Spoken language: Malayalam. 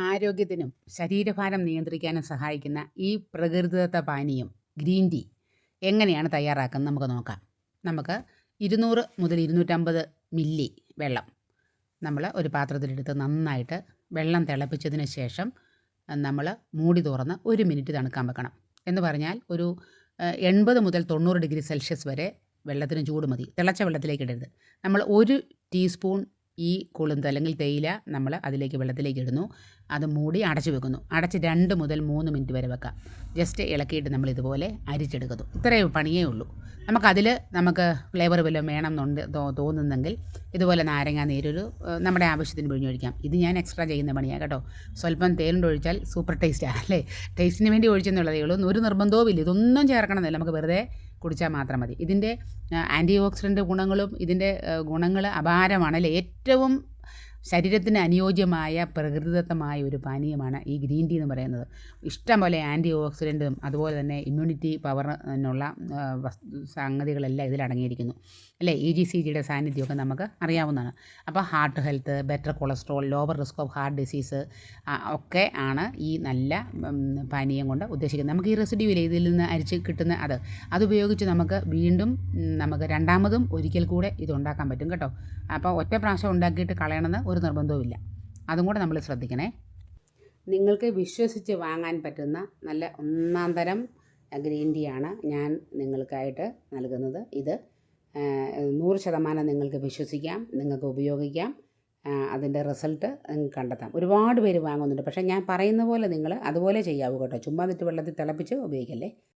ആരോഗ്യത്തിനും ശരീരഭാരം നിയന്ത്രിക്കാനും സഹായിക്കുന്ന ഈ പ്രകൃതിദത്ത പാനീയം ഗ്രീൻ ടീ എങ്ങനെയാണ് തയ്യാറാക്കുന്നത് നമുക്ക് നോക്കാം. നമുക്ക് 200 മുതൽ 250 മില്ലി വെള്ളം നമ്മൾ ഒരു പാത്രത്തിലെടുത്ത് നന്നായിട്ട് വെള്ളം തിളപ്പിച്ചതിന് ശേഷം നമ്മൾ മൂടി തുറന്ന് 1 മിനിറ്റ് തണുക്കാൻ വെക്കണം. എന്ന് പറഞ്ഞാൽ ഒരു 80 മുതൽ 90 ഡിഗ്രി സെൽഷ്യസ് വരെ വെള്ളത്തിന് ചൂട് മതി. തിളച്ച വെള്ളത്തിലേക്ക് ഇടരുത്. നമ്മൾ 1 ടീസ്പൂൺ ഈ കൊളുന്ത് അല്ലെങ്കിൽ തേയില നമ്മൾ അതിലേക്ക് വെള്ളത്തിലേക്ക് ഇടുന്നു. അത് മൂടി അടച്ചു വെക്കുന്നു. അടച്ച് 2 മുതൽ 3 മിനിറ്റ് വരെ വെക്കാം. ജസ്റ്റ് ഇളക്കിയിട്ട് നമ്മൾ ഇതുപോലെ അരിച്ചെടുക്കുന്നു. ഇത്രയേ പണിയേ ഉള്ളൂ. നമുക്ക് ഫ്ലേവർ വല്ലതും വേണമെന്നുണ്ട് തോന്നുന്നെങ്കിൽ ഇതുപോലെ നാരങ്ങ നീരൊരു നമ്മുടെ ആവശ്യത്തിന് പിഴിഞ്ഞൊഴിക്കാം. ഇത് ഞാൻ എക്സ്ട്രാ ചെയ്യുന്ന പണിയാണ് കേട്ടോ. സ്വല്പം തേനുണ്ട് ഒഴിച്ചാൽ സൂപ്പർ ടേസ്റ്റാണ് അല്ലേ. ടേസ്റ്റിന് വേണ്ടി ഒഴിച്ചെന്നുള്ളതേ ഉള്ളൂ. ഒരു നിർബന്ധവും ഇല്ല. ഇതൊന്നും ചേർക്കണമെന്നില്ല. നമുക്ക് വെറുതെ കുടിച്ചാൽ മാത്രം മതി. ഇതിൻ്റെ ആൻറ്റി ഓക്സിഡൻറ്റ് ഗുണങ്ങളും ഇതിൻ്റെ ഗുണങ്ങൾ അപാരമാണല്ലേ. ഏറ്റവും ശരീരത്തിന് അനുയോജ്യമായ പ്രകൃതിദത്തമായ ഒരു പാനീയമാണ് ഈ ഗ്രീൻ ടീ എന്ന് പറയുന്നത്. ഇഷ്ടംപോലെ ആൻറ്റി ഓക്സിഡൻറ്റും അതുപോലെ തന്നെ ഇമ്മ്യൂണിറ്റി പവറിനുള്ള സംഗതികളെല്ലാം ഇതിലടങ്ങിയിരിക്കുന്നു അല്ലേ. EGCGയുടെ സാന്നിധ്യമൊക്കെ നമുക്ക് അറിയാവുന്നതാണ്. അപ്പോൾ heart health, better cholesterol, lower risk of heart disease ഒക്കെ ആണ് ഈ നല്ല പാനീയം കൊണ്ട് ഉദ്ദേശിക്കുന്നത്. നമുക്ക് ഈ റെസിഡ്യൂവിൽ ഇതിൽ നിന്ന് അരിച്ച് കിട്ടുന്ന അതുപയോഗിച്ച് നമുക്ക് വീണ്ടും നമുക്ക് രണ്ടാമതും ഒരിക്കൽ കൂടെ ഇത് ഉണ്ടാക്കാൻ പറ്റും കേട്ടോ. അപ്പോൾ ഒറ്റ പ്രാവശ്യം ഉണ്ടാക്കിയിട്ട് കളയണമെന്ന് ഒരു നിർബന്ധവുമില്ല. അതും കൂടെ നമ്മൾ ശ്രദ്ധിക്കണേ. നിങ്ങൾക്ക് വിശ്വസിച്ച് വാങ്ങാൻ പറ്റുന്ന നല്ല ഒന്നാം തരം ഗ്രീൻ ടീ ആണ് ഞാൻ നിങ്ങൾക്കായിട്ട് നൽകുന്നത്. ഇത് 100% നിങ്ങൾക്ക് വിശ്വസിക്കാം, നിങ്ങൾക്ക് ഉപയോഗിക്കാം. അതിൻ്റെ റിസൾട്ട് നിങ്ങൾക്ക് കണ്ടെത്താം. ഒരുപാട് പേര് വാങ്ങുന്നുണ്ട്. പക്ഷേ ഞാൻ പറയുന്ന പോലെ നിങ്ങൾ അതുപോലെ ചെയ്യാവൂ കേട്ടോ. ചുമ്മാ വെള്ളത്തിൽ തിളപ്പിച്ച് ഉപയോഗിക്കല്ലേ.